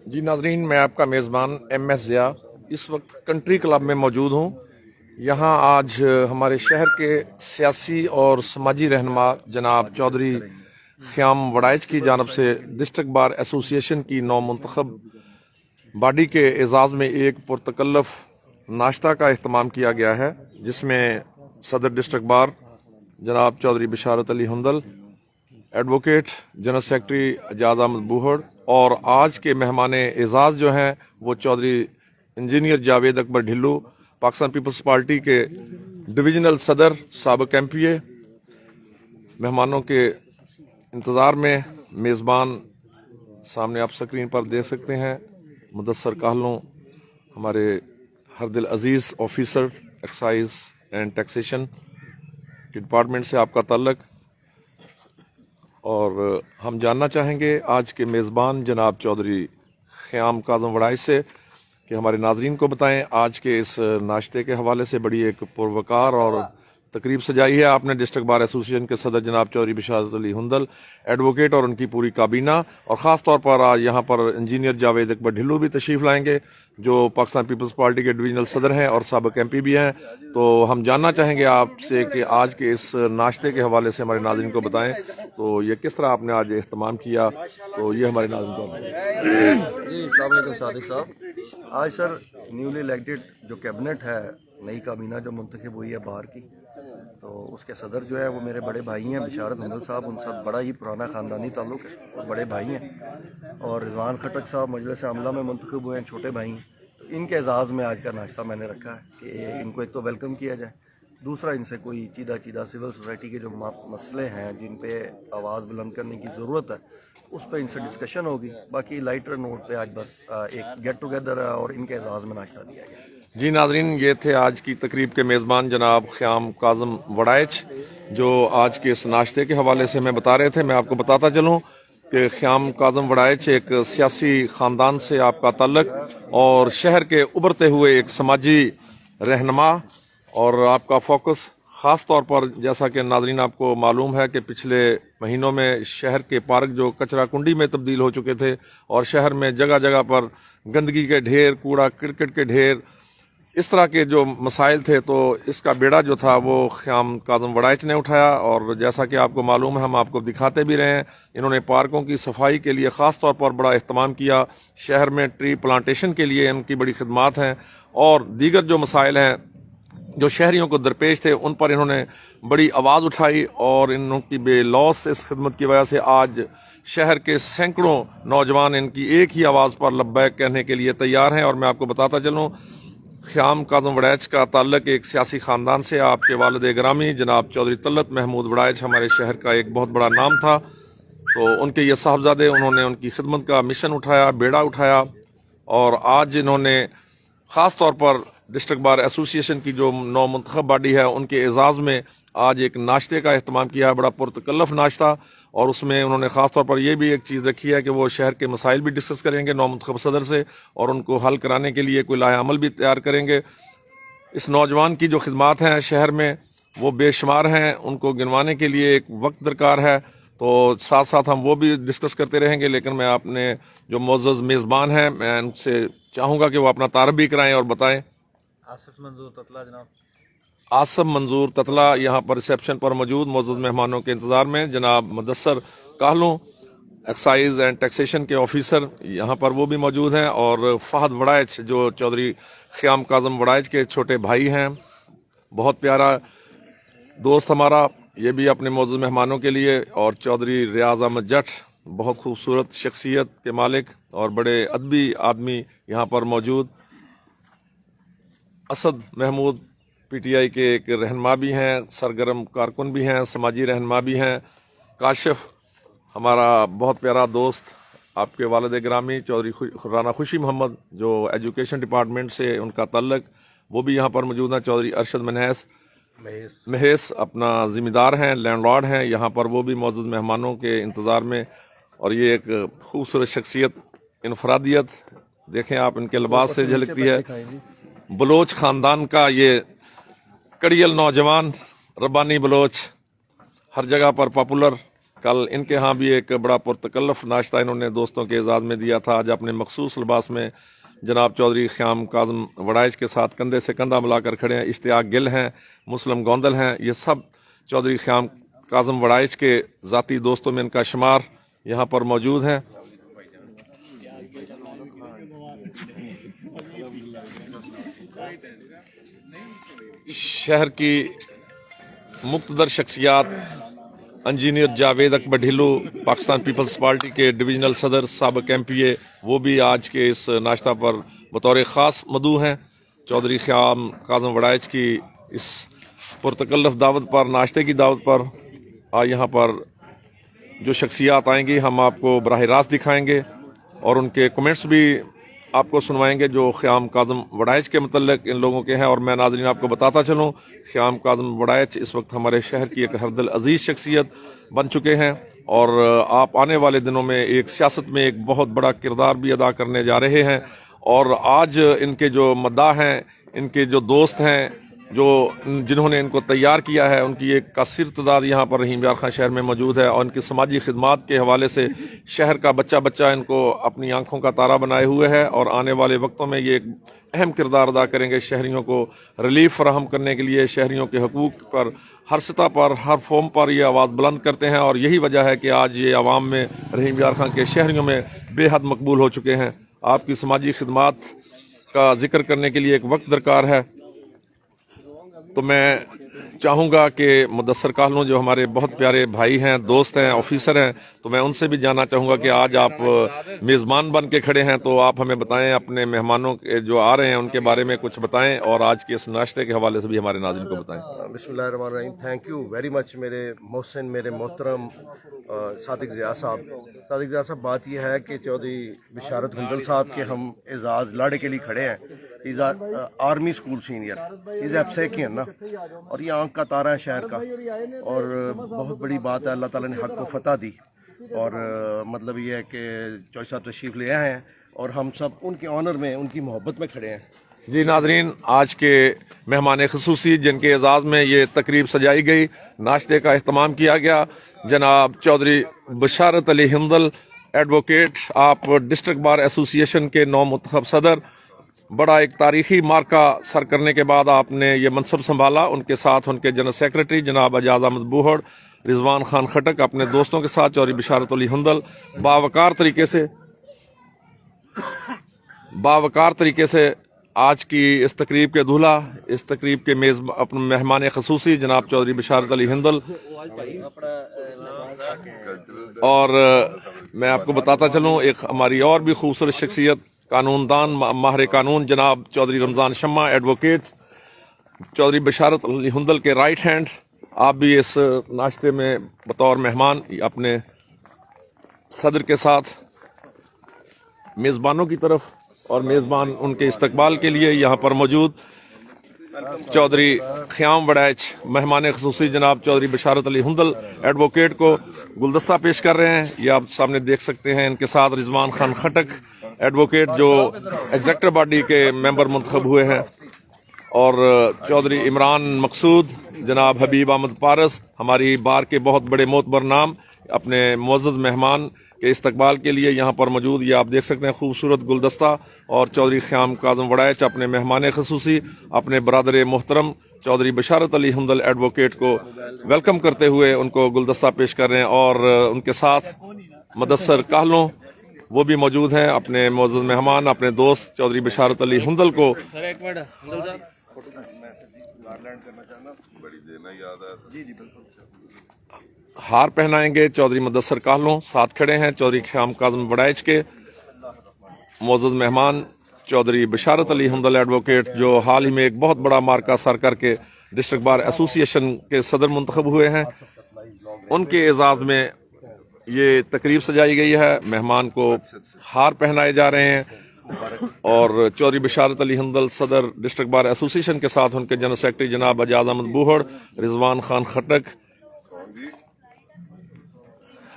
जी नाजरीन, मैं आपका मेज़बान MS ज़िया इस वक्त कंट्री क्लब में मौजूद हूँ। यहाँ आज हमारे शहर के सियासी और समाजी रहनुमा जनाब चौधरी ख़याम वड़ाइच की जानब से डिस्ट्रिक्ट बार एसोसिएशन की नौमुंतखब बॉडी के एजाज़ में एक पुरतकल्लफ नाश्ता का अहतमाम किया गया है, जिसमें सदर डिस्ट्रिक्ट बार जनाब Chaudhry Basharat Ali Hundal, advocate general secretary Ejaz Ahmed Boohar और आज के मेहमान एजाज जो हैं वो चौधरी इंजीनियर जावेद अकबर ढिल्लू, पाकिस्तान पीपल्स पार्टी के डिविजनल सदर साबिक MPA। मेहमानों के इंतज़ार में मेज़बान सामने आप स्क्रीन पर देख सकते हैं, मुदस्सर काहलों, हमारे हर दिल अजीज़ ऑफिसर एक्साइज एंड टैक्सेशन के डिपार्टमेंट से आपका ताल्लुक। और हम जानना चाहेंगे आज के मेज़बान जनाब चौधरी ख़याम काज़म वड़ाइच से कि हमारे नाजरीन को बताएं आज के इस नाश्ते के हवाले से बड़ी एक पुरवकार और तकरीब सजाई है आपने डिस्ट्रिक्ट बार एसोसिएशन के सदर जनाब चौधरी बिशारत अली हुंदल, एडवोकेट और उनकी पूरी काबीना, और ख़ास तौर पर आज यहाँ पर इंजीनियर जावेद अकबर ढिल्लू भी तशरीफ़ लाएंगे जो पाकिस्तान पीपल्स पार्टी के डिविजनल सदर हैं और साबिक MP भी हैं। तो हम जानना चाहेंगे आपसे कि आज के इस नाश्ते के हवाले से हमारे नाज़रीन को बताएं, तो ये किस तरह आपने आज एहतमाम किया, तो ये हमारे नाज़रीन को जी अस्सलाम वालेकुम सादिक साहब। आज सर न्यूली इलेक्टेड जो कैबिनेट है, नई काबीना जो मुंतखब हुई है बाहर की, तो उसके सदर जो है वो मेरे बड़े भाई हैं बिशारत हुंदल साहब। उनके साथ बड़ा ही पुराना ख़ानदानी ताल्लुक़ है, बड़े भाई हैं। और रिजवान खटक साहब मजलिस आमला में मुंतखब हुए हैं, छोटे भाई हैं। तो इनके एजाज़ में आज का नाश्ता मैंने रखा है कि इनको एक तो वेलकम किया जाए, दूसरा इनसे कोई चीदा सिविल सोसाइटी के जो मसले हैं जिन पे आवाज़ बुलंद करने की ज़रूरत है उस पर इनसे डिस्कशन होगी। बाकी लाइटर नोट पे आज बस एक गेट टुगेदर है और इनके एजाज़ में नाश्ता दिया गया। जी नाजरीन, ये थे आज की तकरीब के मेज़बान जनाब ख़याम काज़म वड़ाइच, जो आज के इस नाश्ते के हवाले से मैं बता रहे थे। मैं आपको बताता चलूँ कि ख़याम काज़म वड़ाइच एक सियासी ख़ानदान से आपका ताल्लुक और शहर के उभरते हुए एक समाजी रहनुमा, और आपका फोकस ख़ास तौर पर जैसा कि नाजरीन आपको मालूम है कि पिछले महीनों में शहर के पार्क जो कचरा कुंडी में तब्दील हो चुके थे और शहर में जगह जगह पर गंदगी के ढेर, कूड़ा करकट के ढेर, इस तरह के जो मसाइल थे, तो इसका बेड़ा जो था वो ख़याम काज़म वड़ाइच ने उठाया। और जैसा कि आपको मालूम है, हम आपको दिखाते भी रहे हैं, इन्होंने पार्कों की सफाई के लिए ख़ास तौर पर बड़ा अहतमाम किया। शहर में ट्री प्लांटेशन के लिए इनकी बड़ी खिदमात हैं और दीगर जो मसाइल हैं जो शहरियों को दरपेश थे उन पर इन्होंने बड़ी आवाज़ उठाई और इनकी बेलौस इस खिदमत की वजह से आज शहर के सैकड़ों नौजवान इनकी एक ही आवाज़ पर लब्बैक कहने के लिए तैयार हैं। और मैं आपको बताता चलूँ, ख़याम काज़म वड़ाइच का ताल्लुक एक सियासी ख़ानदान से। आपके वालिद गिरामी जनाब चौधरी तलत महमूद वड़ाइच हमारे शहर का एक बहुत बड़ा नाम था, तो उनके ये साहबजादे, उन्होंने उनकी खिदमत का मिशन उठाया, बेड़ा उठाया, और आज इन्होंने ख़ास तौर पर डिस्ट्रिक्ट बार एसोसिएशन की जो नौमुंतखब बॉडी है उनके एजाज़ में आज एक नाश्ते का अहतमाम किया, बड़ा पुरतकल्लफ नाश्ता। और उसमें उन्होंने ख़ास तौर पर यह भी एक चीज़ रखी है कि वो शहर के मसाइल भी डिस्कस करेंगे नौमुंतखब सदर से और उनको हल कराने के लिए कोई लाया अमल भी तैयार करेंगे। इस नौजवान की जो खिदमात हैं शहर में वो बेशुमार हैं, उनको गिनवाने के लिए एक वक्त दरकार है, तो साथ साथ हम वो भी डिस्कस करते रहेंगे। लेकिन मैं अपने जो मोअज़्ज़ज़ मेज़बान हैं, मैं उनसे चाहूँगा कि वो अपना तारफ़ भी कराएँ और बताएँ। आसिफ मंजूर ततला जनाब। आसिफ मंजूर ततला यहाँ पर रिसेप्शन पर मौजूद मोअज़्ज़ज़ मेहमानों के इंतज़ार में। जनाब Mudassar Kahlon excise and taxation के ऑफिसर यहाँ पर वो भी मौजूद हैं, और फ़हद वड़ाइच जो चौधरी ख़याम काज़म वड़ाइच के छोटे भाई हैं, बहुत प्यारा दोस्त हमारा, ये भी अपने मौजूद मेहमानों के लिए। और चौधरी रियाज अहमद जट, बहुत खूबसूरत शख्सियत के मालिक और बड़े अदबी आदमी यहाँ पर मौजूद। असद महमूद PTI के एक रहनुमा भी हैं, सरगर्म कारकुन भी हैं, समाजी रहनुमा भी हैं। काशिफ हमारा बहुत प्यारा दोस्त, आपके वालिद गिरामी चौधरी राना खुशी मोहम्मद जो एजुकेशन डिपार्टमेंट से उनका ताल्लुक, वो भी यहाँ पर मौजूद हैं। चौधरी अरशद महेश अपना ज़िम्मेदार हैं, लैंडलॉर्ड हैं, यहाँ पर वो भी मौजूद मेहमानों के इंतज़ार में। और ये एक खूबसूरत शख्सियत, इनफरादियत देखें आप, इनके लिबास से झलकती है। बलोच ख़ानदान का ये कड़ियल नौजवान, रब्बानी बलोच, हर जगह पर पॉपुलर, कल इनके यहाँ भी एक बड़ा पुरतकल्लफ नाश्ता इन्होंने दोस्तों के एजाज़ में दिया था। आज अपने मखसूस लिबास में जनाब चौधरी ख़याम काज़म वड़ाइच के साथ कंधे से कंधा मिलाकर खड़े हैं। इश्तियाक गिल हैं, मुस्लिम गोंदल हैं, ये सब चौधरी ख़याम काज़म वड़ाइच के ज़ाती दोस्तों में इनका शुमार यहाँ पर मौजूद हैं। शहर की मुक़्तदर शख्सियात इंजीनियर जावेद अकबर ढिल्लो, पाकिस्तान पीपल्स पार्टी के डिवीजनल सदर, साबिक़ MPA, वो भी आज के इस नाश्ता पर बतौर ख़ास मदऊ हैं। चौधरी ख़याम काज़म वड़ाइच की इस पुरतकल्लफ दावत पर, नाश्ते की दावत पर यहाँ पर जो शख्सियात आएंगी हम आपको बराह रास्त दिखाएंगे और उनके कमेंट्स भी आपको सुनवाएंगे जो ख़याम काज़म वड़ाइच के मतलब इन लोगों के हैं। और मैं नाज़रीन आपको बताता चलूँ, ख़याम काज़म वड़ाइच इस वक्त हमारे शहर की एक हरदिल अजीज़ शख्सियत बन चुके हैं और आप आने वाले दिनों में एक सियासत में एक बहुत बड़ा किरदार भी अदा करने जा रहे हैं। और आज इनके जो मद्दाह हैं, इनके जो दोस्त हैं, जो जिन्होंने इनको तैयार किया है, उनकी एक कासिर तादाद यहाँ पर रहीम यार खां शहर में मौजूद है और इनकी समाजी खिदमात के हवाले से शहर का बच्चा बच्चा इनको अपनी आंखों का तारा बनाए हुए है और आने वाले वक्तों में ये एक अहम किरदार अदा करेंगे शहरियों को रिलीफ फराहम करने के लिए। शहरियों के हकूक़ पर हर सतह पर, हर फॉर्म पर ये आवाज़ बुलंद करते हैं और यही वजह है कि आज ये आवाम में रहीम यार खां के शहरियों में बेहद मकबूल हो चुके हैं। आपकी समाजी खिदमात का जिक्र करने के लिए एक वक्त दरकार है, तो मैं चाहूँगा कि मुदस्सर काहलू जो हमारे बहुत प्यारे भाई हैं, दोस्त हैं, ऑफिसर हैं, तो मैं उनसे भी जानना चाहूँगा कि आज आप मेज़बान बन के खड़े हैं, तो आप हमें बताएं, अपने मेहमानों के जो आ रहे हैं उनके बारे में कुछ बताएं और आज के इस नाश्ते के हवाले से भी हमारे नाज़रीन को बताएं। बिस्मिल्लाहिर्रहमानिर्रहीम। थैंक यू वेरी मच मेरे मोहसिन, मेरे मोहतरम सादिक ज़िया साहब। सादिक ज़िया साहब, बात यह है कि चौधरी बिशारत हुंदल साहब के हम एजाज़ लाड़े के लिए खड़े हैं। इज़ आर्मी स्कूल सीनियर, इज़ एफसेकियन ना, और ये आंख का तारा है शहर का और बहुत बड़ी बात है, अल्लाह ताला ने हक को फतह दी और मतलब ये है कि चौधरी साहब तशरीफ़ ले आए हैं और हम सब उनके ऑनर में, उनकी मोहब्बत में खड़े हैं। जी नाज़रीन, आज के मेहमान ख़ुसूसी जिनके एजाज़ में ये तकरीब सजाई गई, नाश्ते का अहतमाम किया गया, जनाब चौधरी बिशारत अली हिंदल एडवोकेट, आप डिस्ट्रिक्ट बार एसोसिएशन के नौ मुंतखब सदर, बड़ा एक तारीखी मार्का सर करने के बाद आपने ये मनसब संभाला। उनके साथ उनके जनरल सेक्रेटरी जनाब एजाज अहमद बूहड़, रिजवान खान खटक अपने दोस्तों के साथ चौधरी बिशारत अली हिंदल बावकार तरीके से आज की इस तकरीब के दूल्हा, इस तकरीब के अपने मेहमान खसूसी जनाब चौधरी बिशारत अली हिंदल। और मैं आपको बताता चलूँ, एक हमारी और भी खूबसूरत शख्सियत, कानूनदान, माहिर कानून जनाब चौधरी रमज़ान शम्मा एडवोकेट, चौधरी बिशारत अली हिंदल के राइट हैंड। आप भी इस नाश्ते में बतौर मेहमान अपने सदर के साथ मेज़बानों की तरफ और मेज़बान उनके इस्तकबाल के लिए यहाँ पर मौजूद चौधरी ख़याम वड़ाइच मेहमान ख़ुसूसी जनाब चौधरी बिशारत अली हिंदल एडवोकेट को गुलदस्ता पेश कर रहे हैं। ये आप सामने देख सकते हैं। इनके साथ रिजवान खान खटक एडवोकेट जो एग्जेक्टिव बॉडी के मेंबर मुंतखब हुए हैं, और चौधरी इमरान मकसूद, जनाब हबीब अहमद पारस, हमारी बार के बहुत बड़े मोतबर नाम, अपने मुअज़्ज़ज़ मेहमान के इस्तकबाल के लिए यहाँ पर मौजूद। ये आप देख सकते हैं खूबसूरत गुलदस्ता। और चौधरी ख़याम काज़म वड़ाइच अपने मेहमान ख़ुसूसी, अपने बरादर मोहतरम चौधरी बिशारत अली हिंदल एडवोकेट को वेलकम करते हुए उनको गुलदस्ता पेश कर रहे हैं। और उनके साथ मुदस्सर काहलू वो भी मौजूद हैं, अपने मुअज़्ज़ज़ मेहमान, अपने दोस्त चौधरी बिशारत अली हिंदल को हार पहनाएंगे। चौधरी मुदस्सर काहलू साथ खड़े हैं चौधरी ख़याम काज़म वड़ाइच के मुअज़्ज़ज़ मेहमान चौधरी बिशारत अली हिंदल एडवोकेट, जो हाल ही में एक बहुत बड़ा मार्का सर करके डिस्ट्रिक्ट बार एसोसिएशन के सदर मुंतखब हुए हैं। उनके एजाज़ में ये तकरीब सजाई गई है, मेहमान को हार पहनाए जा रहे हैं। और चौधरी बिशारत अली हिंदल सदर डिस्ट्रिक्ट बार एसोसिएशन के साथ उनके जनरल सेक्रेटरी जनाब एजाज अहमद बूहड़, रिजवान खान खटक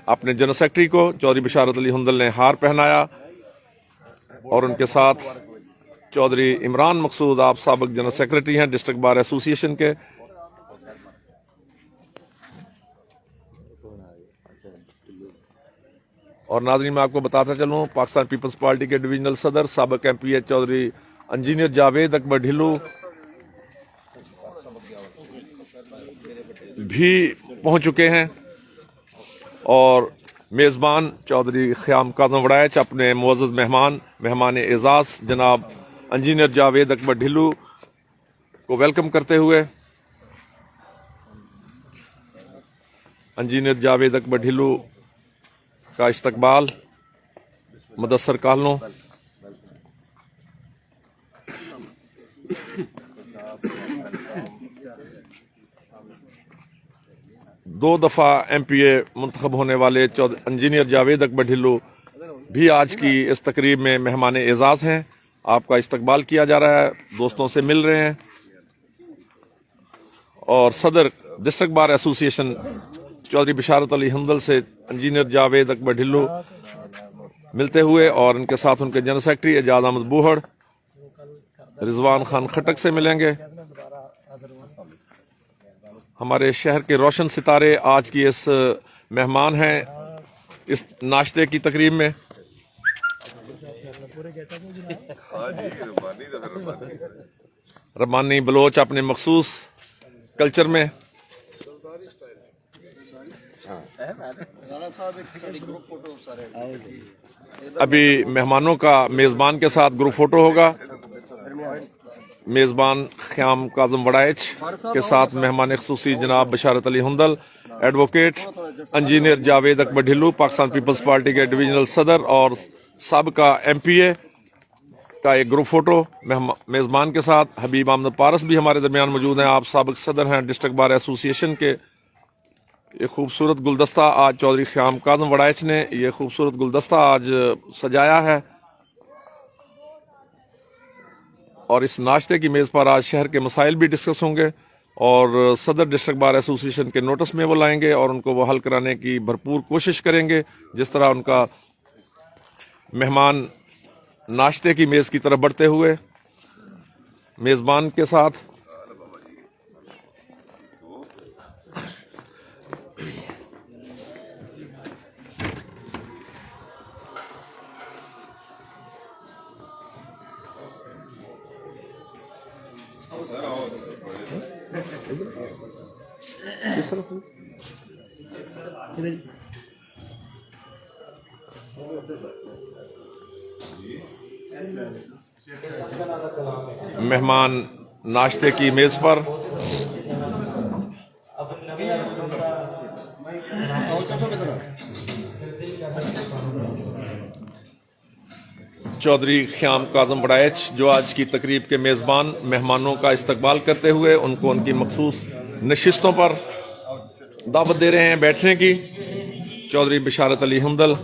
अपने जनरल सेक्रेटरी को चौधरी बिशारत अली हिंदल ने हार पहनाया। और उनके साथ चौधरी इमरान मकसूद, आप साबिक जनरल सेक्रेटरी हैं डिस्ट्रिक्ट बार एसोसिएशन के। और नाज़रीन मैं आपको बताता चलूँ, पाकिस्तान पीपल्स पार्टी के डिवीजनल सदर साबिक MP चौधरी इंजीनियर जावेद अकबर ढिल्लू भी पहुंच चुके हैं और मेज़बान चौधरी ख़याम काज़म वड़ाइच अपने मुअज़्ज़ज़ मेहमान एजाज़ जनाब इंजीनियर जावेद अकबर ढिल्लू को वेलकम करते हुए इंजीनियर जावेद अकबर ढिल्लू का इस्तकबाल मुदस्सर कालनों दो दफ़ा MPA मुंतखब होने वाले इंजीनियर जावेद अकबर ढिल्लू भी आज की इस तकरीब में मेहमान एजाज़ हैं। आपका इस्तकबाल किया जा रहा है, दोस्तों से मिल रहे हैं और सदर district bar association Chaudhary Basharat Ali Hundal से इंजीनियर जावेद अकबर ढिल्लू मिलते हुए और इनके साथ उनके जनरल सेक्रेटरी एजाज अहमद बूहड़ रिजवान खान खटक से मिलेंगे। हमारे शहर के रोशन सितारे आज की इस मेहमान हैं इस नाश्ते की तकरीब में। रब्बानी बलोच अपने मखसूस कल्चर में अभी मेहमानों का मेज़बान के साथ ग्रुप फोटो होगा। मेज़बान ख़याम काज़म वड़ाइच के साथ मेहमान ख़ुसूसी जनाब बिशारत अली हुंदल, एडवोकेट इंजीनियर जावेद अकबर ढिल्लू पाकिस्तान पीपल्स पार्टी के डिवीजनल सदर और साबिका MPA का एक ग्रुप फोटो मेज़बान के साथ। हबीब अहमद पारस भी हमारे दरमियान मौजूद हैं, आप साबिक सदर हैं डिस्ट्रिक्ट बार एसोसिएशन के। ये खूबसूरत गुलदस्ता आज चौधरी ख़याम काज़म वड़ाइच ने ये खूबसूरत गुलदस्ता आज सजाया है और इस नाश्ते की मेज़ पर आज शहर के मसाइल भी डिस्कस होंगे और सदर डिस्ट्रिक्ट बार एसोसिएशन के नोटिस में वो लाएंगे और उनको वो हल कराने की भरपूर कोशिश करेंगे। जिस तरह उनका मेहमान नाश्ते की मेज़ की तरफ बढ़ते हुए मेज़बान के साथ मेहमान नाश्ते की मेज पर चौधरी ख़याम काज़म वड़ाइच जो आज की तकरीब के मेज़बान मेहमानों का इस्तकबाल करते हुए उनको उनकी मखसूस नशिस्तों पर दावत दे रहे हैं बैठने की। चौधरी बिशारत अली हुंदल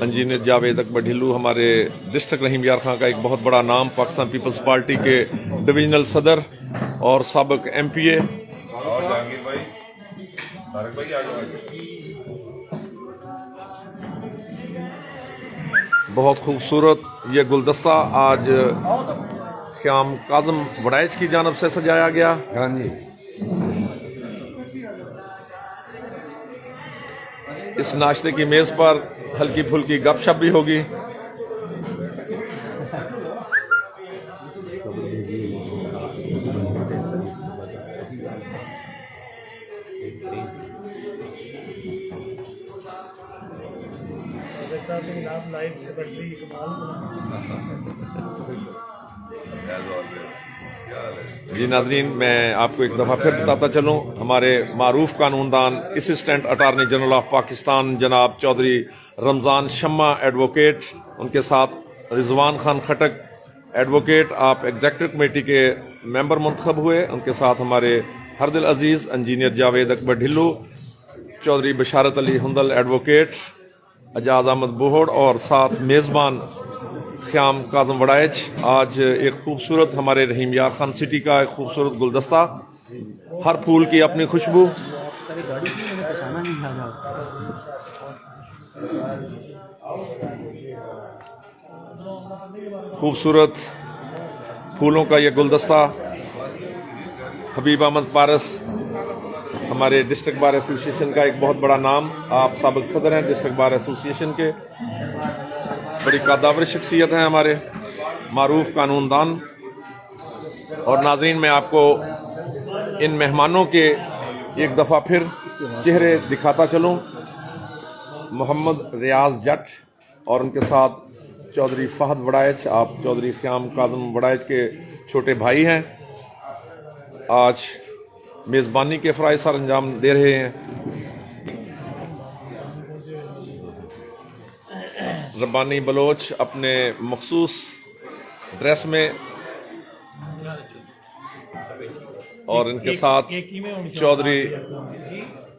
इंजीनियर जावेद अकबर ढिल्लू हमारे डिस्ट्रिक्ट रहीम यार खां का एक बहुत बड़ा नाम, पाकिस्तान पीपल्स पार्टी के डिवीजनल सदर और साबिक MPA। और जहांगीर भाई, तारिक भाई आगे। बहुत खूबसूरत ये गुलदस्ता आज ख़याम काज़म वड़ाइच की जानब से सजाया गया। हाँ जी, इस नाश्ते की मेज पर हल्की फुल्की गपशप भी होगी। जी नाज़रीन, मैं आपको एक दफ़ा फिर बताता चलूँ, हमारे मारूफ कानूनदान assistant attorney general of Pakistan जनाब चौधरी रमज़ान शम्मा एडवोकेट, उनके साथ रिजवान खान खटक एडवोकेट, आप एग्जीक्यूटिव कमेटी के मेंबर मुंतखब हुए। उनके साथ हमारे हरदिल अजीज़ इंजीनियर जावेद अकबर ढिल्लू, चौधरी बिशारत अली हुंदल एडवोकेट, एजाज अहमद बूहड़ और साथ मेज़बान ख़याम काज़म वड़ाइच। आज एक खूबसूरत हमारे रहीम यार खान सिटी का एक खूबसूरत गुलदस्ता, हर फूल की अपनी खुशबू। खूबसूरत फूलों का ये गुलदस्ता हबीब अहमद पारस हमारे डिस्ट्रिक्ट बार एसोसिएशन का एक बहुत बड़ा नाम, आप साबिक सदर हैं डिस्ट्रिक्ट बार एसोसिएशन के, बड़ी कादावर शख्सियत हैं हमारे, मारूफ कानूनदान। और नाज़रीन, मैं आपको इन मेहमानों के एक दफ़ा फिर चेहरे दिखाता चलूं। मोहम्मद रियाज जट और उनके साथ चौधरी फहद वड़ाइच, आप चौधरी ख्याम काज़म वड़ाइच के छोटे भाई हैं, आज मेज़बानी के फ़राइज़ सर अंजाम दे रहे हैं। रब्बानी बलोच अपने मखसूस ड्रेस में और इनके साथ चौधरी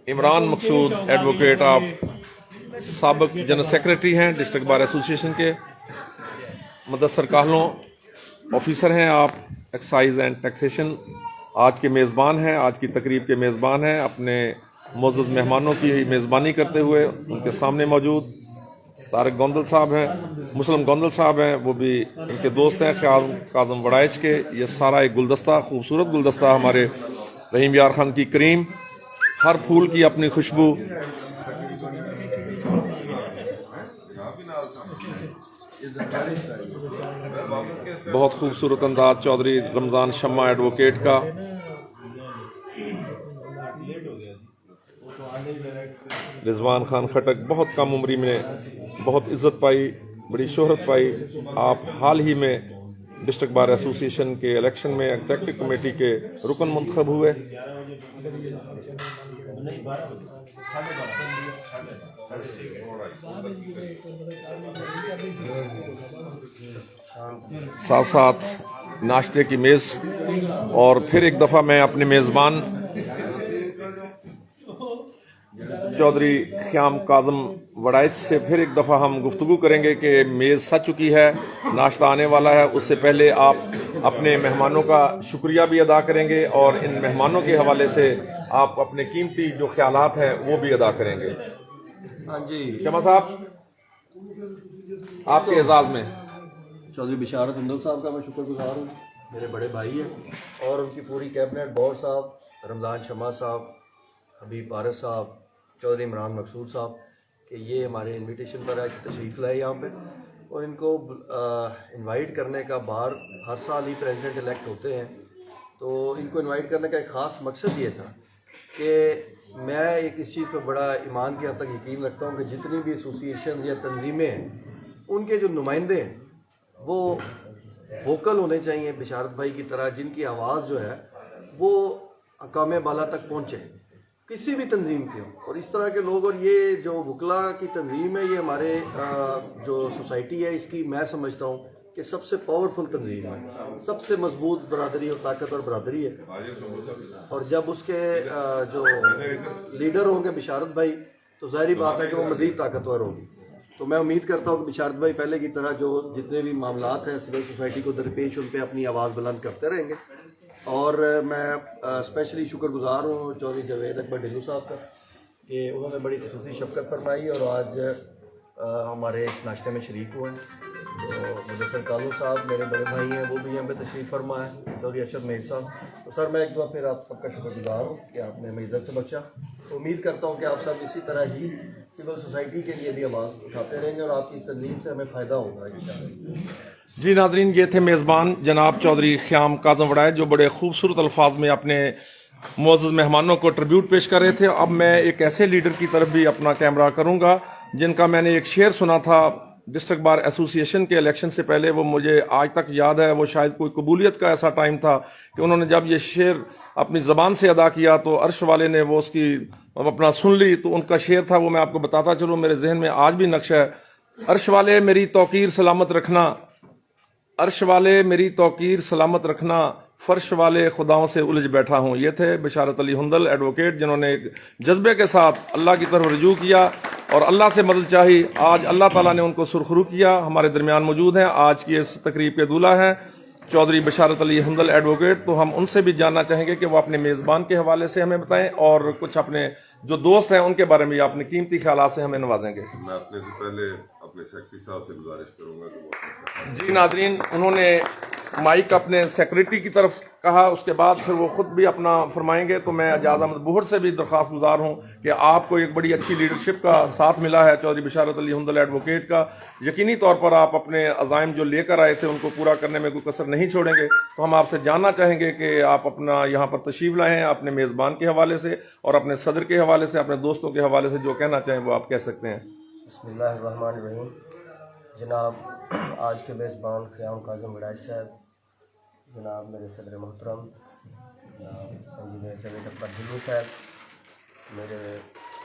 इमरान मकसूद एडवोकेट, आप साबिक जनरल सेक्रेटरी हैं डिस्ट्रिक्ट बार एसोसिएशन के, मुदस्सर काहलों ऑफिसर हैं आप एक्साइज एंड टैक्सेशन, आज के मेज़बान हैं, आज की तकरीब के मेज़बान हैं। अपने मुअज़्ज़ज़ मेहमानों की मेज़बानी करते हुए उनके सामने मौजूद तारिक गोंदल साहब हैं, मुस्लिम गोंदल साहब हैं, वो भी इनके दोस्त हैं ख्याम काज़म वड़ाइच के। ये सारा एक गुलदस्ता, खूबसूरत गुलदस्ता हमारे रहीम यार खान की करीम, हर फूल की अपनी खुशबू। बहुत खूबसूरत अंदाज चौधरी रमज़ान शम्मा एडवोकेट का। रिजवान खान खटक बहुत कम उम्री में बहुत इज्जत पाई, बड़ी शोहरत पाई। आप हाल ही में डिस्ट्रिक्ट बार एसोसिएशन के इलेक्शन में एग्जेक्टिव कमेटी के रुकन मुंतखब हुए। साथ साथ नाश्ते की मेज़, और फिर एक दफ़ा मैं अपने मेज़बान चौधरी ख्याम काज़म वड़ाइच से फिर एक दफ़ा हम गुफ्तगू करेंगे कि मेज़ सज चुकी है, नाश्ता आने वाला है। उससे पहले आप अपने मेहमानों का शुक्रिया भी अदा करेंगे और इन मेहमानों के हवाले से आप अपने कीमती जो ख्यालात हैं वो भी अदा करेंगे। हाँ जी, शमा साहब, आपके एजाज़ में चौधरी बिशारत हिंदल साहब का मैं शुक्रगुजार हूँ, मेरे बड़े भाई हैं, और उनकी पूरी कैबिनेट, बोर्ड साहब, रमज़ान शमा साहब, हबीब पारस साहब, चौधरी इमरान मकसूद साहब, कि ये हमारे इनविटेशन पर आज तशरीफ़ लाए यहाँ पे। और इनको इनवाइट करने का, बाहर हर साल ही प्रेसिडेंट इलेक्ट होते हैं, तो इनको इनवाइट करने का एक ख़ास मकसद ये था कि मैं एक इस चीज़ पर बड़ा ईमान के हद तक यकीन रखता हूँ कि जितनी भी एसोसिएशन या तंजीमें हैं, उनके जो नुमाइंदे हैं वो वोकल होने चाहिए बिशारत भाई की तरह, जिनकी आवाज़ जो है वो अकाम बाला तक पहुँचे, किसी भी तंजीम के हो। और इस तरह के लोग, और ये जो वकला की तंजीम है, ये हमारे जो सोसाइटी है इसकी मैं समझता हूँ कि सबसे पावरफुल तंजीम है, सबसे मजबूत बरादरी और ताकतवर बरादरी है। और जब उसके जो लीडर होंगे बिशारत भाई, तो ज़ाहिर बात है कि वो मज़ीद ताकतवर होगी। तो मैं उम्मीद करता हूँ कि बिशारत भाई पहले की तरह जो जितने भी मामलात हैं सिविल सोसाइटी को दरपेश, उन पर अपनी आवाज़ बुलंद करते रहेंगे। और मैं स्पेशली शुक्रगुजार हूँ चौधरी जावेद अकबर ढिल्लू साहब का कि उन्होंने बड़ी खसूसी शफ़क़त फरमाई और आज हमारे इस नाश्ते में शरीक हुए। तो मुदस्सर कालू साहब मेरे बड़े भाई हैं, वो भी यहाँ पे तशरीफ़ फरमा है, चौधरी अरशद मेहर साहब। तो सर, मैं एक बार फिर आप सबका शुक्रगुजार हूँ कि आपने हमें इज्जत से बख्शा। तो उम्मीद करता हूँ कि आप सब इसी तरह ही सिविल सोसाइटी के लिए भी आवाज़ उठाते रहेंगे और आपकी इस तंजीम से हमें फ़ायदा होगा इंशाअल्लाह। जी नाज़रीन, ये थे मेज़बान जनाब चौधरी ख्याम काज़म वड़ाइच, जो बड़े खूबसूरत अल्फाज में अपने मुअज़्ज़ज़ मेहमानों को ट्रिब्यूट पेश कर रहे थे। अब मैं एक ऐसे लीडर की तरफ भी अपना कैमरा करूंगा जिनका मैंने एक शेर सुना था डिस्ट्रिक्ट बार एसोसिएशन के इलेक्शन से पहले, वो मुझे आज तक याद है। वो शायद कोई कबूलियत का ऐसा टाइम था कि उन्होंने जब ये शेर अपनी ज़बान से अदा किया तो अर्श वाले ने वो उसकी अपना सुन ली। तो उनका शेर था, वो मैं आपको बताता चलूँ, मेरे जहन में आज भी नक्श है। अर्श वाले मेरी तौकीर सलामत रखना, अर्श वाले मेरी तौकीर सलामत रखना, फर्श वाले खुदाओं से उलझ बैठा हूँ। ये थे बिशारत अली हुंदल एडवोकेट, जिन्होंने एक जज्बे के साथ अल्लाह की तरफ रजू किया और अल्लाह से मदद चाही। आज अल्लाह ताला ने उनको सुरखरू किया, हमारे दरमियान मौजूद हैं। आज की इस तकरीब के दूल्हा हैं चौधरी बिशारत अली हुंदल एडवोकेट। तो हम उनसे भी जानना चाहेंगे कि वो अपने मेज़बान के हवाले से हमें बताएं और कुछ अपने जो दोस्त हैं उनके बारे में अपने कीमती ख्यालात से हमें नवाजेंगे। मैं अपने से पहले अपने सेक्रेटरी साहब से गुजारिश करूंगा कि वो जी नाजरीन, उन्होंने माइक अपने सेक्रेटरी की तरफ कहा, उसके बाद फिर वो खुद भी अपना फरमाएंगे। तो मैं एजाज अहमद बुहर से भी दरख्वास्त गुजार हूँ कि आपको एक बड़ी अच्छी लीडरशिप का साथ मिला है चौधरी बिशारत अली हुंदल एडवोकेट का। यकीनी तौर पर आप अपने अज़ाइम जो लेकर आए थे उनको पूरा करने में कोई कसर नहीं छोड़ेंगे। तो हम आपसे जानना चाहेंगे कि आप अपना यहाँ पर तशरीफ़ लाए हैं, अपने मेज़बान के हवाले से और अपने सदर के हवाले से, अपने दोस्तों के हवाले से जो कहना चाहें वो आप कह सकते हैं। बिस्मिल्लाहिर्रहमानिर्रहीम। जनाब, आज के मेज़बान ख़याम काज़म वड़ाइच साहब, जनाब मेरे सदर मोहतरम इंजीनियर जावेद अकबर ढिल्लू साहब, मेरे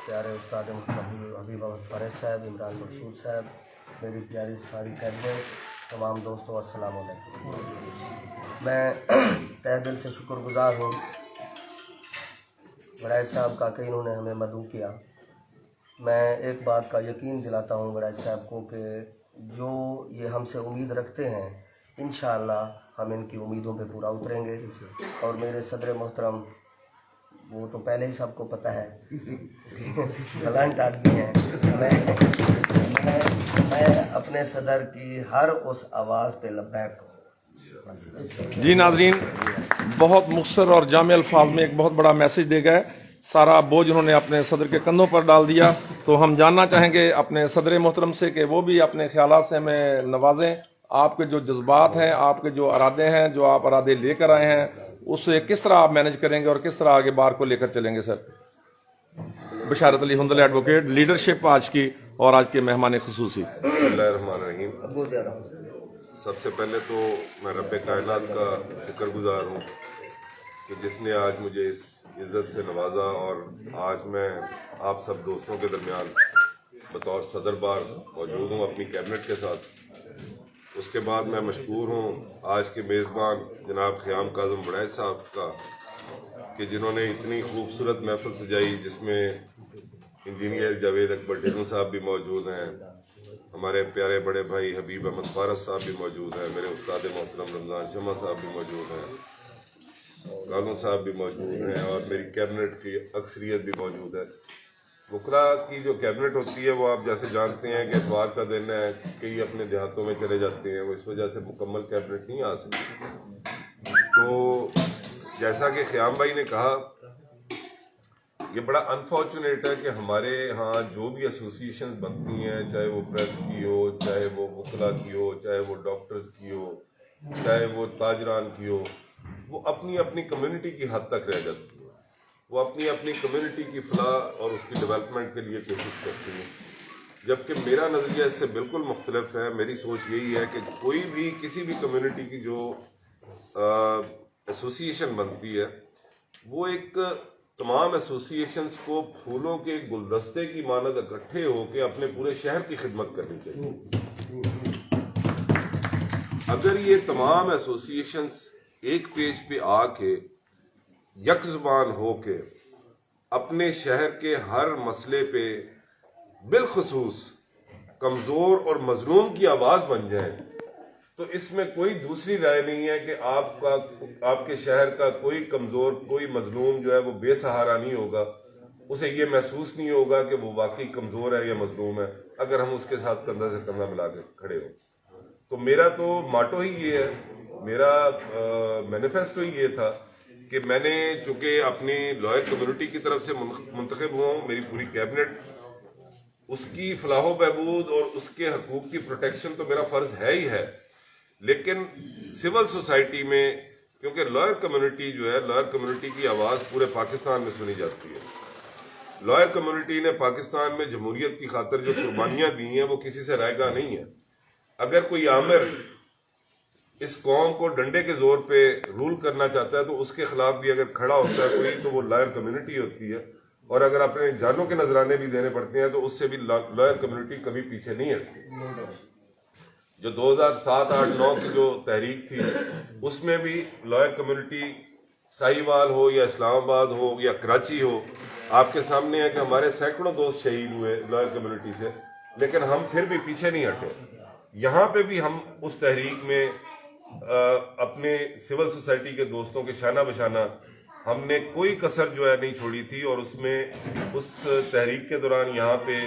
प्यारे उस्ताद हबीब अहमद फारिस साहब, इमरान मकसूद साहब, मेरी प्यारी सारी कैबिनेट, तमाम दोस्तों अस्सलाम वालेकुम। मैं तहे दिल से शुक्रगुजार हूँ वड़ाइच साहब का कि इन्होंने हमें मदऊ किया। मैं एक बात का यकीन दिलाता हूँ वड़ाइच साहब को कि जो ये हमसे उम्मीद रखते हैं इंशाअल्लाह हम इनकी उम्मीदों पे पूरा उतरेंगे। और मेरे सदर मोहतरम, वो तो पहले ही सबको पता है गलंट आदमी हैं। मैं अपने सदर की हर उस आवाज़ पे लब्बैक हूँ। जी नाजरीन, बहुत मुख्तसर और जामे अल्फाज में एक बहुत बड़ा मैसेज दे गए। सारा बोझ उन्होंने अपने सदर के कंधों पर डाल दिया। तो हम जानना चाहेंगे अपने सदर मोहतरम से कि वो भी अपने ख्यालात से हमें नवाजें। आपके जो जज्बात हैं, आपके जो इरादे हैं, जो आप इरादे लेकर आए हैं, उससे किस तरह आप मैनेज करेंगे और किस तरह आगे बार को लेकर चलेंगे। सर बिशारत अली हुंदल एडवोकेट, लीडरशिप आज की और आज के मेहमान खुसूसी। बिस्मिल्लाहिर्रहमानिर्रहीम। सबसे पहले तो मैं रब्बे कायनात का शुक्रगुजार हूँ कि जिसने आज मुझे इस इज़्ज़त से नवाजा और आज मैं आप सब दोस्तों के दरमियान बतौर सदर बार मौजूद हूँ अपनी कैबिनेट के साथ। उसके बाद मैं मशकूर हूँ आज के मेज़बान जनाब ख़याम काज़म वड़ाइच साहब का कि जिन्होंने इतनी खूबसूरत महफिल सजाई, जिसमें इंजीनियर जावेद अकबर ढिल्लू साहब भी मौजूद हैं, हमारे प्यारे बड़े भाई हबीब अहमद फारिस साहब भी मौजूद हैं, मेरे उस्ताद मोहतरम रमज़ान शमा साहब भी मौजूद हैं, कानून साहब भी मौजूद हैं और मेरी कैबिनेट की अक्सरियत भी मौजूद है। वकला की जो कैबिनेट होती है वो आप जैसे जानते हैं कि इतवार का दिन है, कई अपने देहातों में चले जाते हैं, वो इस वजह से मुकम्मल कैबिनेट नहीं आ सकती। तो जैसा कि ख़याम भाई ने कहा, ये बड़ा अनफॉर्चुनेट है कि हमारे यहाँ जो भी एसोसिएशन बनती हैं, चाहे वो प्रेस की हो, चाहे वो वकला की हो, चाहे वो डॉक्टर्स की हो, चाहे वो ताजरान की हो, वो अपनी अपनी कम्युनिटी की हद तक रह जाती है। वो अपनी अपनी कम्युनिटी की फलाह और उसकी डेवलपमेंट के लिए कोशिश करती हैं, जबकि मेरा नज़रिया इससे बिल्कुल मुख्तलिफ है। मेरी सोच यही है कि कोई भी किसी भी कम्युनिटी की जो एसोसिएशन बनती है वो एक तमाम एसोसिएशंस को फूलों के गुलदस्ते की मानद इकट्ठे होकर अपने पूरे शहर की खिदमत करनी चाहिए। अगर ये तमाम एसोसिएशंस एक पेज पे आके यक ज़ुबान होके अपने शहर के हर मसले पे बिलखसूस कमज़ोर और मजलूम की आवाज़ बन जाए, तो इसमें कोई दूसरी राय नहीं है कि आपके शहर का कोई कमज़ोर, कोई मजलूम जो है वो बेसहारा नहीं होगा। उसे ये महसूस नहीं होगा कि वो वाकई कमज़ोर है या मजलूम है, अगर हम उसके साथ कंधा से कंधा मिला के खड़े हो। तो मेरा तो माटो ही ये है, मेरा मैनिफेस्टो ही ये था कि मैंने चूँकि अपनी लॉयर कम्युनिटी की तरफ से मुंतखब हुआ हूँ, मेरी पूरी कैबिनेट, उसकी फलाह बहबूद और उसके हकूक़ की प्रोटेक्शन तो मेरा फ़र्ज़ है ही है। लेकिन सिविल सोसाइटी में, क्योंकि लॉयर कम्युनिटी जो है, लॉयर कम्युनिटी की आवाज़ पूरे पाकिस्तान में सुनी जाती है। लॉयर कम्युनिटी ने पाकिस्तान में जमहूरियत की खातिर जो कुर्बानियाँ दी हैं वो किसी से रायगा नहीं है। अगर कोई आमिर इस कौम को डंडे के जोर पे रूल करना चाहता है तो उसके खिलाफ भी अगर खड़ा होता है कोई, तो वो लॉयर कम्युनिटी होती है। और अगर अपने जानों के नजराने भी देने पड़ते हैं तो उससे भी लॉयर कम्युनिटी कभी पीछे नहीं हटती। जो 2007, 8, 9 की जो तहरीक थी उसमें भी लॉयर कम्युनिटी, साहिवाल हो या इस्लामाबाद हो या कराची हो, आपके सामने है कि हमारे सैकड़ों दोस्त शहीद हुए लॉयर कम्युनिटी से, लेकिन हम फिर भी पीछे नहीं हटे। यहाँ पे भी हम उस तहरीक में अपने सिविल सोसाइटी के दोस्तों के शाना बशाना हमने कोई कसर जो है नहीं छोड़ी थी। और उसमें उस तहरीक के दौरान यहाँ पे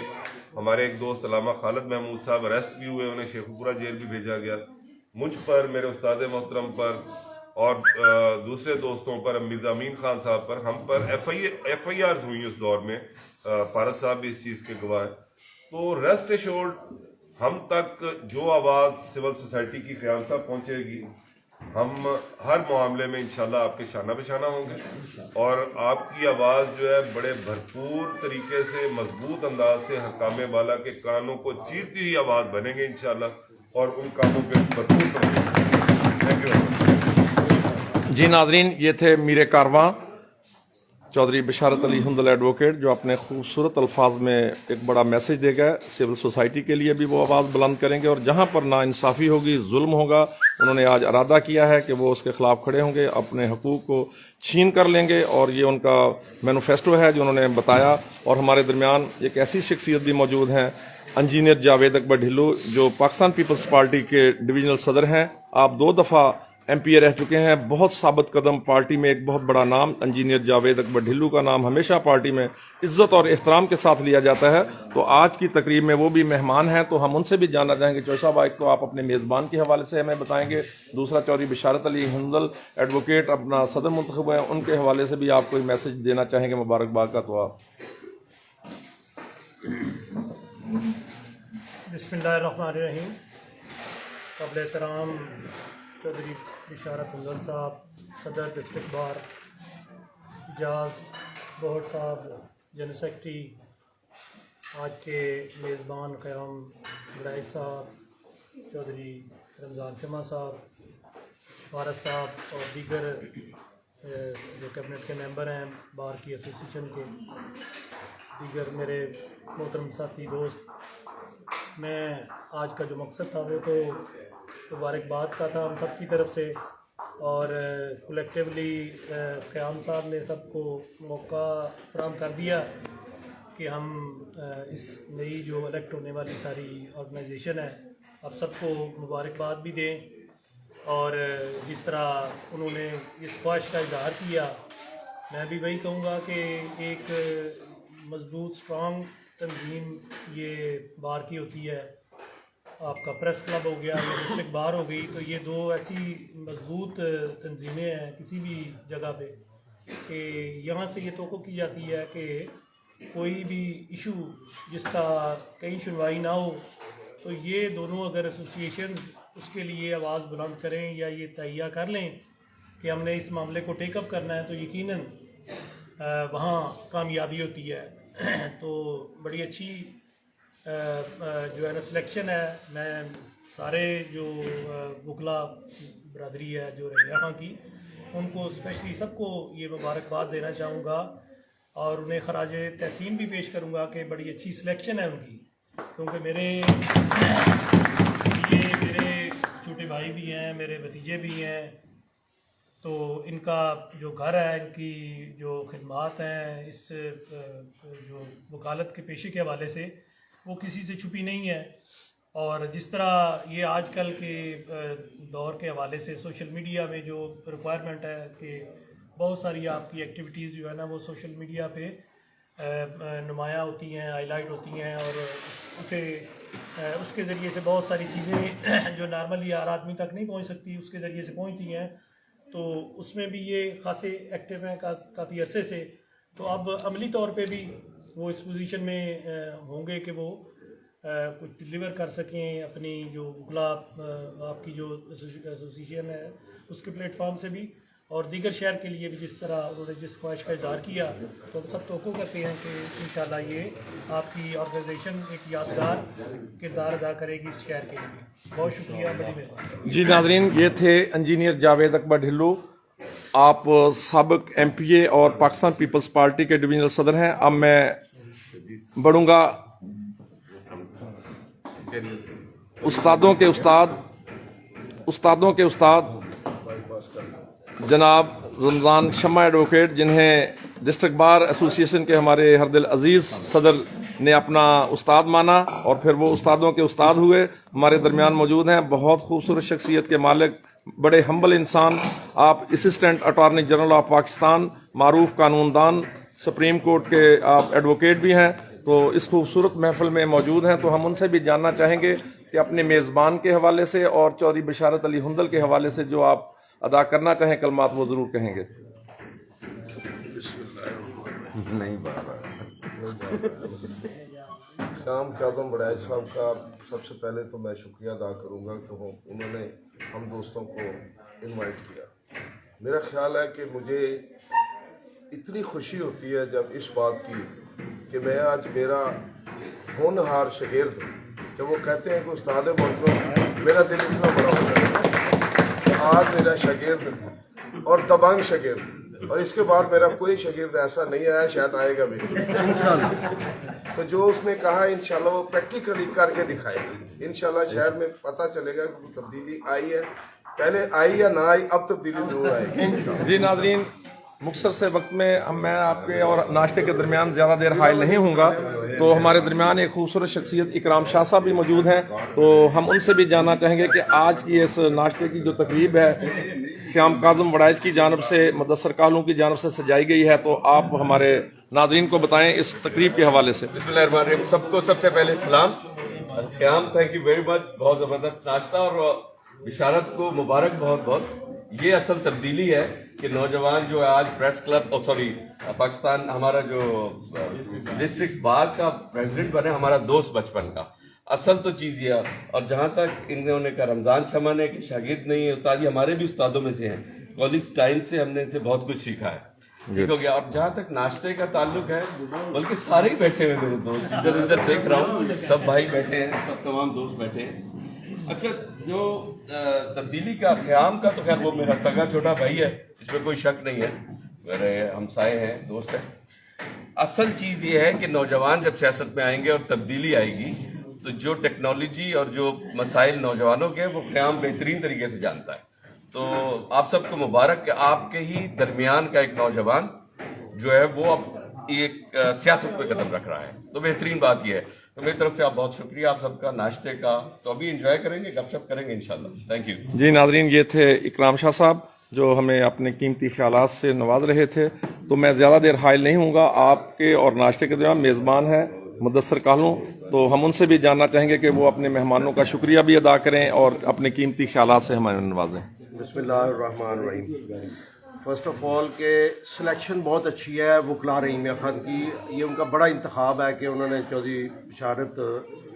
ہمارے ایک دوست علامہ خالد محمود صاحب اریسٹ بھی ہوئے, انہیں شیخوپورہ جیل بھی بھیجا گیا. مجھ پر, میرے استاد محترم پر اور دوسرے دوستوں پر, مرزا امین خان صاحب پر, ہم پر ایف آئی آرز ہوئی اس دور میں. پارس صاحب بھی اس چیز کے گواہ ہیں. تو ریسٹ ایشورڈ ہم تک جو آواز سول سوسائٹی کی قیام صاحب پہنچے گی, ہم ہر معاملے میں انشاءاللہ آپ کے شانہ بشانہ ہوں گے, اور آپ کی آواز جو ہے بڑے بھرپور طریقے سے, مضبوط انداز سے حکام بالا کے کانوں کو چیرتی ہوئی آواز بنیں گے انشاءاللہ, اور ان کاموں پہ بھرپور کریں گے. Thank you. جی ناظرین, یہ تھے میر کارواں چودھری بشارت علی ہندل ایڈوکیٹ, جو اپنے خوبصورت الفاظ میں ایک بڑا میسج دے گئے. سول سوسائٹی کے لیے بھی وہ آواز بلند کریں گے, اور جہاں پر ناانصافی ہوگی, ظلم ہوگا, انہوں نے آج ارادہ کیا ہے کہ وہ اس کے خلاف کھڑے ہوں گے, اپنے حقوق کو چھین کر لیں گے. اور یہ ان کا مینوفیسٹو ہے جو انہوں نے بتایا. اور ہمارے درمیان ایک ایسی شخصیت بھی موجود ہیں, انجینئر جاوید اکبر ڈھلو, جو پاکستان پیپلز پارٹی کے ڈویژنل صدر ہیں. آپ 2 دفعہ ایم پی اے رہ چکے ہیں, بہت ثابت قدم پارٹی میں, ایک بہت بڑا نام. انجینئر جاوید اکبر ڈھلو کا نام ہمیشہ پارٹی میں عزت اور احترام کے ساتھ لیا جاتا ہے. تو آج کی تقریب میں وہ بھی مہمان ہیں, تو ہم ان سے بھی جاننا چاہیں گے. چودھری صاحب, ایک تو آپ اپنے میزبان کے حوالے سے ہمیں بتائیں گے, دوسرا چودھری بشارت علی ہندل ایڈوکیٹ اپنا صدر منتخب ہوئے ہیں, ان کے حوالے سے بھی آپ کوئی میسج دینا چاہیں گے مبارکباد کا. تو آپ. بسم اللہ الرحمن الرحیم. قابل احترام چودھری بشارت ہندل صاحب, صدر ڈسٹرکٹ بار, اجاز بہٹ صاحب جنرل سیکرٹری, آج کے میزبان قیام وڑائچ صاحب, چودھری رمضان شمع صاحب, پارس صاحب اور دیگر جو کیبنٹ کے ممبر ہیں بار کی ایسوسیشن کے, دیگر میرے محترم ساتھی دوست. میں آج کا جو مقصد تھا وہ تو مبارکباد کا تھا ہم سب کی طرف سے, اور کلیکٹیولی قیام صاحب نے سب کو موقع فراہم کر دیا کہ ہم اس نئی جو الیکٹ ہونے والی ساری آرگنائزیشن ہے, اب سب کو مبارکباد بھی دیں. اور جس طرح انہوں نے اس خواہش کا اظہار کیا, میں بھی وہی کہوں گا کہ ایک مضبوط اسٹرانگ تنظیم یہ بار کی ہوتی ہے. آپ کا پریس کلب ہو گیا یا ڈسٹرکٹ بار ہو گئی, تو یہ 2 ایسی مضبوط تنظیمیں ہیں کسی بھی جگہ پہ کہ یہاں سے یہ توقع کی جاتی ہے کہ کوئی بھی ایشو جس کا کہیں سنوائی نہ ہو, تو یہ دونوں اگر ایسوسیشن اس کے لیے آواز بلند کریں یا یہ تہیہ کر لیں کہ ہم نے اس معاملے کو ٹیک اپ کرنا ہے, تو یقیناً وہاں کامیابی ہوتی ہے. تو بڑی اچھی جو ہے نا سلیکشن ہے. میں سارے جو وکلا برادری ہے جو یہاں کی, ان کو اسپیشلی سب کو یہ مبارکباد دینا چاہوں گا, اور انہیں خراج تحسین بھی پیش کروں گا کہ بڑی اچھی سلیکشن ہے ان کی, کیونکہ میرے چھوٹے بھائی بھی ہیں, میرے بھتیجے بھی ہیں, تو ان کا جو گھر ہے, ان کی جو خدمات ہیں اس جو وکالت کے پیشے کے حوالے سے, وہ کسی سے چھپی نہیں ہے. اور جس طرح یہ آج کل کے دور کے حوالے سے سوشل میڈیا میں جو ریکوائرمنٹ ہے کہ بہت ساری آپ کی ایکٹیویٹیز جو ہے نا وہ سوشل میڈیا پہ نمایاں ہوتی ہیں, ہائی لائٹ ہوتی ہیں, اور اس کے ذریعے سے بہت ساری چیزیں جو نارملی ہر آدمی تک نہیں پہنچ سکتی اس کے ذریعے سے پہنچتی ہیں. تو اس میں بھی یہ خاصے ایکٹیو ہیں کافی عرصے سے. تو اب عملی طور پہ بھی وہ اس پوزیشن میں ہوں گے کہ وہ کچھ ڈلیور کر سکیں اپنی جو وکلا آپ کی جو ایسوسیشن ہے اس کے پلیٹ فارم سے بھی, اور دیگر شہر کے لیے بھی جس طرح انہوں نے جس خواہش کا اظہار کیا, تو ہم سب توقع کرتے ہیں کہ انشاءاللہ یہ آپ کی آرگنائزیشن ایک یادگار کردار ادا کرے گی اس شہر کے لیے. بہت شکریہ, بڑی مہربانی. جی ناظرین, یہ تھے انجینئر جاوید اکبر ڈھلو, آپ سابق ایم پی اے اور پاکستان پیپلز پارٹی کے ڈویژنل صدر ہیں. اب میں بڑھوں گا استادوں کے استاد جناب رمضان شمع ایڈوکیٹ, جنہیں ڈسٹرکٹ بار ایسوسیشن کے ہمارے ہر دل عزیز صدر نے اپنا استاد مانا, اور پھر وہ استادوں کے استاد ہوئے. ہمارے درمیان موجود ہیں بہت خوبصورت شخصیت کے مالک, بڑے ہمبل انسان. آپ assistant attorney general of Pakistan, معروف قانون دان, سپریم کورٹ کے آپ ایڈوکیٹ بھی ہیں. तो इस खूबसूरत महफिल में मौजूद हैं, तो हम उनसे भी जानना चाहेंगे कि अपने मेज़बान के हवाले से और चौधरी बिशारत अली हुंदल के हवाले से जो आप अदा करना चाहें कलमात वो ज़रूर कहेंगे। नहीं ख्याम काज़म वड़ैच साहब का सबसे पहले तो मैं शुक्रिया अदा करूँगा कि उन्होंने हम दोस्तों को इनवाइट किया। मेरा ख्याल है कि मुझे इतनी खुशी होती है जब इस बात की कि मैं आज मेरा होनहार शागिर्द, जब वो कहते हैं कि उस्ताद मोहतरम, मेरा दिल इतना बड़ा होता है कि आज मेरा शागिर्द और दबंग शागिर्द, और इसके बाद मेरा कोई शागिर्द ऐसा नहीं आया, शायद आएगा भी तो जो उसने कहा इंशाल्लाह वो प्रैक्टिकली करके दिखाएगी। इंशाल्लाह शहर में पता चलेगा कि तब्दीली आई है, पहले आई या ना आई, अब तब्दीली जरूर आएगी। जी नाज़रीन, मुख्तसर से वक्त में मैं आपके और नाश्ते के दरमियान ज़्यादा देर हाइल नहीं हूँगा, तो हमारे दरमियान एक खूबसूरत शख्सियत इकराम शाह साहब भी मौजूद हैं, तो हम उनसे भी जानना चाहेंगे कि आज की इस नाश्ते की जो तकरीब है ख्याम काज़म वड़ैच की जानब से, मुदस्सर कालू की जानब से सजाई गई है, तो आप हमारे नाज़रीन को बताएं इस तकरीब के हवाले से। बिस्मिल्लाहिर्रहमानिर्रहीम। सबको सबसे पहले सलाम क़याम, थैंक यू वेरी मच। बहुत ज़बरदस्त नाश्ता और बिशारत को मुबारक बहुत बहुत। ये असल तब्दीली है कि नौजवान जो आज प्रेस क्लब पाकिस्तान हमारा जो डिस्ट्रिक्ट बार का प्रेसिडेंट बने, हमारा दोस्त बचपन का, असल तो चीज़ ये। और जहाँ तक इन्होंने कहा रमज़ान चमन है कि शागिर्द नहीं है, उस्ताद हमारे भी उस्तादों में से हैं, कॉलेज टाइम से हमने इनसे बहुत कुछ सीखा है, ठीक हो गया। और जहाँ तक नाश्ते का ताल्लुक है, बल्कि सारे ही बैठे हुए मेरे दोस्त, इधर उधर देख रहा हूँ, सब भाई बैठे हैं, सब तमाम दोस्त बैठे हैं। अच्छा, जो तब्दीली का क़याम का तो खैर वो मेरा सगा छोटा भाई है, इसमें कोई शक नहीं है, मेरे हमसाए हैं, दोस्त हैं। असल चीज़ ये है कि नौजवान जब सियासत में आएंगे और तब्दीली आएगी, तो जो टेक्नोलॉजी और जो मसाइल नौजवानों के, वो क़याम बेहतरीन तरीके से जानता है। तो आप सबको मुबारक कि आपके ही दरमियान का एक नौजवान जो है वो अब एक सियासत पे कदम रख रहा है, तो बेहतरीन बात यह है। तो मेरी तरफ से आप बहुत शुक्रिया आप सबका नाश्ते का, तो अभी इंजॉय करेंगे, गपशप करेंगे इंशाल्लाह। Thank you. जी नाज़रीन, ये थे इकराम शाह साहब जो हमें अपने कीमती ख्यालात से नवाज रहे थे, तो मैं ज़्यादा देर हाइल नहीं हूँगा। आपके और नाश्ते के दौरान मेज़बान है मुदस्सर कालू, तो हम उनसे भी जानना चाहेंगे कि वो अपने मेहमानों का शुक्रिया भी अदा करें और अपने कीमती ख्यालात से हमें नवाजें। बिस्मिल्लाहिर्रहमानिर्रहीम। फ़र्स्ट ऑफ ऑल के सिलेक्शन बहुत अच्छी है वकला रहीम खान की, ये उनका बड़ा इंतखाब है कि उन्होंने चौधरी बिशारत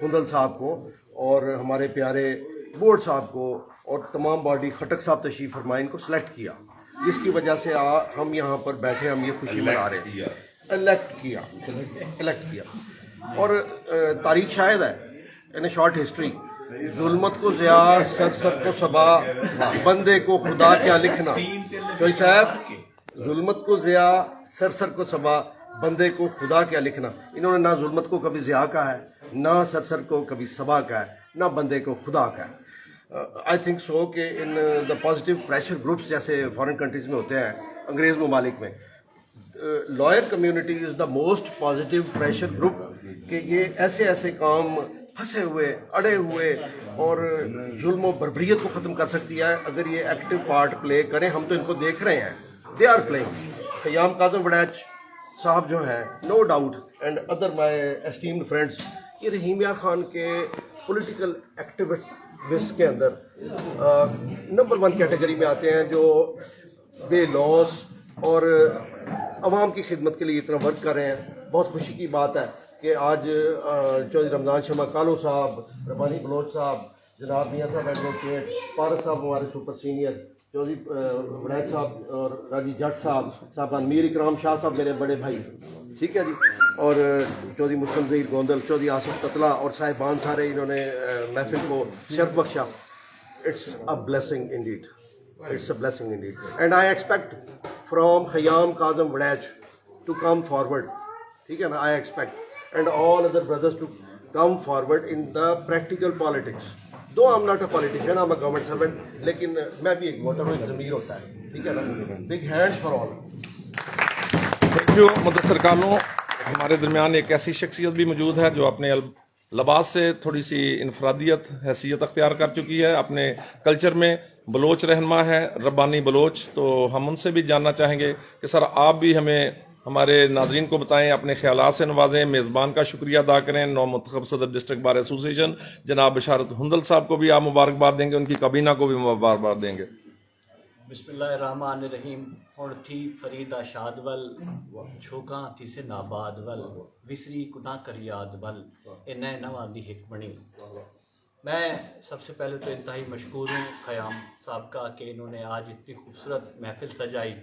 हुंदल साहब को और हमारे प्यारे बोर्ड साहब को और तमाम बॉडी खटक साहब तशरीफ़ फरमाए इनको सेलेक्ट किया, जिसकी वजह से हम यहाँ पर बैठे, हम ये खुशी मना रहे हैं। इलेक्ट किया और तारीख शायद है इन शॉर्ट हिस्ट्री, जुल्मत को ज़िया, सर को सबा, बंदे को खुदा क्या लिखना। चौधरी साहब, जुल्मत को ज़िया, सर को सबा, बंदे को खुदा क्या लिखना। इन्होंने ना जुल्मत को कभी ज़िया कहा है, ना सर को कभी सबा कहा है, ना बंदे को खुदा कहा है। आई थिंक सो कि in the positive pressure groups जैसे फॉरेन कंट्रीज़ में होते हैं, अंग्रेज़ ममालिक में, lawyer community is the most positive pressure group कि ये ऐसे ऐसे काम फंसे हुए, अड़े हुए और जुल्म और बर्बरियत को ख़त्म कर सकती है अगर ये एक्टिव पार्ट प्ले करें। हम तो इनको देख रहे हैं, they are playing. Khayyam Kazim Warraich साहब जो हैं, no doubt, and other my esteemed friends, ये रहीम यार खान के पॉलिटिकल एक्टिविस्ट के अंदर नंबर 1 कैटेगरी में आते हैं, जो बे लॉस और अवाम की खिदमत के लिए इतना वर्क कर रहे हैं। बहुत खुशी की बात है कि आज चौधरी रमज़ान शमा कालू साहब, रब्बानी बलोच साहब, जनाब मियाँ साहब एडवोकेट, पारस साहब हमारे सुपर सीनियर, चौधरी वड़ैच साहब और राजी जट साहब, मीर इकराम शाह साहब मेरे बड़े भाई, ठीक है जी, और चौधरी मुस्लिम ज़हीर गोंदल, चौधरी आसिफ ततला और साहिबान सारे, इन्होंने महफिल को शर्फ बख्शा। It's a blessing indeed, it's a blessing indeed, and I expect from Khayyam Kazim Warraich to come forward, ठीक है ना, I expect and all other brothers to come forward in the practical politics. Though I'm not a politician, I'm a government servant, लेकिन मैं भी एक voter हूँ, एक ज़मीर होता है, ठीक है ना। Big hands for all. Thank you Mudassar Kalu. हमारे दरमियान एक ऐसी शख्सियत भी मौजूद है जो अपने लिबास से थोड़ी सी इनफरादियत हैसियत अख्तियार कर चुकी है, अपने कल्चर में बलोच रहनुमा है, रब्बानी बलोच। तो हम उनसे भी जानना चाहेंगे कि सर आप भी हमें हमारे नाजरीन को बताएं, अपने ख्यालात से नवाजें, मेज़बान का शुक्रिया अदा करें। नौ मुंतखब सदर डिस्ट्रिक्ट बार एसोसिएशन जनाब बशारत हुंदल साहब को भी आप मुबारकबाद देंगे, उनकी कबीना को भी मुबारकबाद देंगे। बिस्मिल्लाहिर्रहमानिर्रहीम। हुण थी फरीदा शादवल, छोका थी से नाबादवल, विसरी कुना कर यादवल, इन्हें नवा दी हिकमणी। मैं सबसे पहले तो इंतहाई मशकूर हूँ ख़याम साहब का कि इन्होंने आज इतनी खूबसूरत महफिल सजाई,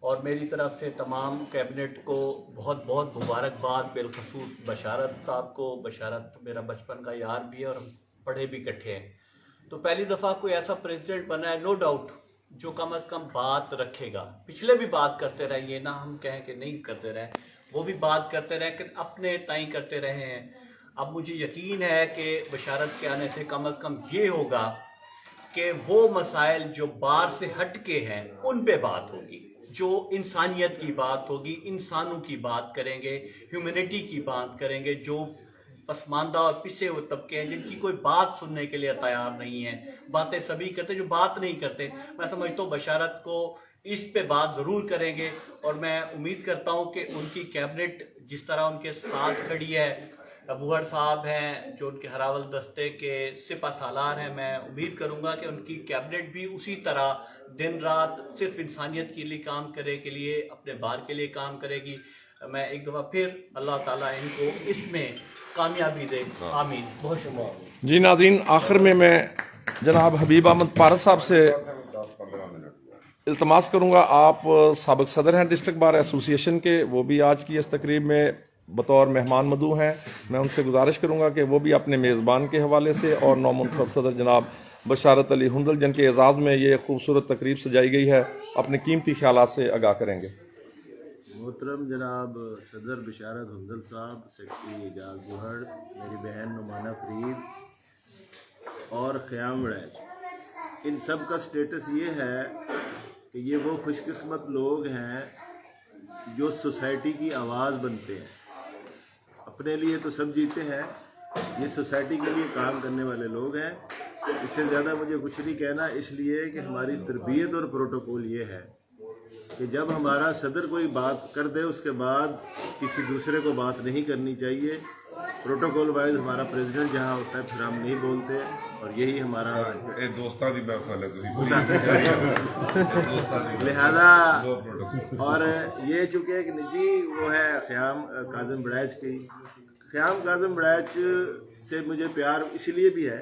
और मेरी तरफ से तमाम कैबिनेट को बहुत बहुत मुबारकबाद, बिलखसूस बशारत साहब को। बशारत मेरा बचपन का यार भी है और हम पढ़े भी इकट्ठे हैं। तो पहली दफ़ा कोई ऐसा प्रेसिडेंट बना है, नो डाउट, जो कम अज़ कम बात रखेगा। पिछले भी बात करते रहे, ये ना हम कहें कि नहीं करते रहे, वो भी बात करते रहे, कि अपने ताई करते रहे हैं। अब मुझे यकीन है कि बशारत के आने से कम अज़ कम ये होगा कि वो मसाइल जो बाहर से हट के हैं उन पे बात होगी, जो इंसानियत की बात होगी, इंसानों की बात करेंगे, ह्यूमैनिटी की बात करेंगे। जो पसमानदा और पिसे हुए तबके हैं जिनकी कोई बात सुनने के लिए तैयार नहीं है, बातें सभी करते, जो बात नहीं करते, मैं समझता हूँ बशारत को इस पे बात ज़रूर करेंगे। और मैं उम्मीद करता हूँ कि उनकी कैबिनेट जिस तरह उनके साथ खड़ी है, अबूहर साहब हैं जो उनके हरावल दस्ते के सिपा सालार हैं, मैं उम्मीद करूँगा कि उनकी कैबिनेट भी उसी तरह दिन रात सिर्फ इंसानियत के लिए काम करे, के लिए अपने बार के लिए काम करेगी। मैं एक दफ़ा फिर अल्लाह ताला इनको इसमें कामयाबी दे, आमीन। बहुत शुक्रिया जी नाज़रीन, आखिर में मैं जनाब हबीब अहमद पारस साहब से इल्तमास करूँगा, आप साबिक सदर हैं डिस्ट्रिक्ट बार एसोसिएशन के, वो भी आज की इस तकरीब में बतौर मेहमान मदऊ हैं। मैं उनसे गुजारिश करूँगा कि वो भी अपने मेज़बान के हवाले से और नौ मुंतखब सदर जनाब बशारत अली हुंदल जिनके एजाज़ में ये खूबसूरत तकरीब सजाई गई है, अपने कीमती ख्यालात से आगाह करेंगे। मोहतरम जनाब सदर बशारत हुंदल साहब, सेक्रेटरी एजाज बुहड़, मेरी बहन नुमाना फरीद और ख़याम वड़ैच, इन सब का स्टेटस ये है कि ये वो खुशकिस्मत लोग हैं जो सोसाइटी की आवाज़ बनते हैं। अपने लिए तो सब जीते हैं, ये सोसाइटी के लिए काम करने वाले लोग हैं। इससे ज़्यादा मुझे कुछ नहीं कहना, इसलिए कि हमारी तरबियत और प्रोटोकॉल ये है कि जब हमारा सदर कोई बात कर दे उसके बाद किसी दूसरे को बात नहीं करनी चाहिए। प्रोटोकॉल वाइज हमारा प्रेसिडेंट जहाँ होता है फिर हम नहीं बोलते, और यही हमारा दोस्तां दी महफिल है, लिहाजा। और ये चूँकि एक निजी वो है ख़याम काज़म वड़ैच की, ख़याम काज़म वड़ैच से मुझे प्यार इसलिए भी है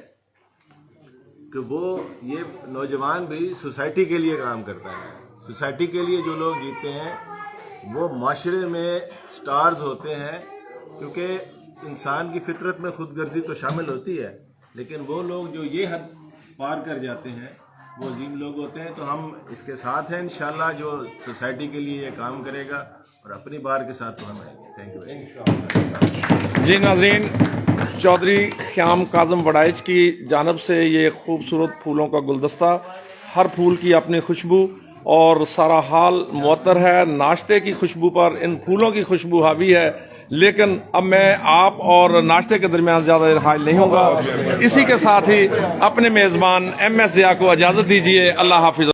कि वो ये नौजवान भी सोसाइटी के लिए काम करता है। सोसाइटी के लिए जो लोग जीते हैं वो माशरे में स्टार्स होते हैं, क्योंकि इंसान की फितरत में खुदगर्जी तो शामिल होती है, लेकिन वो लोग जो ये हद पार कर जाते हैं वो अजीम लोग होते हैं। तो हम इसके साथ हैं इंशाल्लाह, जो सोसाइटी के लिए ये काम करेगा, और अपनी बार के साथ तो हम आएंगे। Thank you very much. जी नाज़रीन, चौधरी ख़याम काज़म वड़ैच की जानब से ये खूबसूरत फूलों का गुलदस्ता, हर फूल की अपनी खुशबू और सारा हाल मुअत्तर है। नाश्ते की खुशबू पर इन फूलों की खुशबू हावी है, लेकिन अब मैं आप और नाश्ते के दरमियान ज़्यादा देर हाजिर नहीं होगा। इसी के साथ ही अपने मेज़बान MS ज़िया को इजाज़त दीजिए। अल्लाह हाफिज़।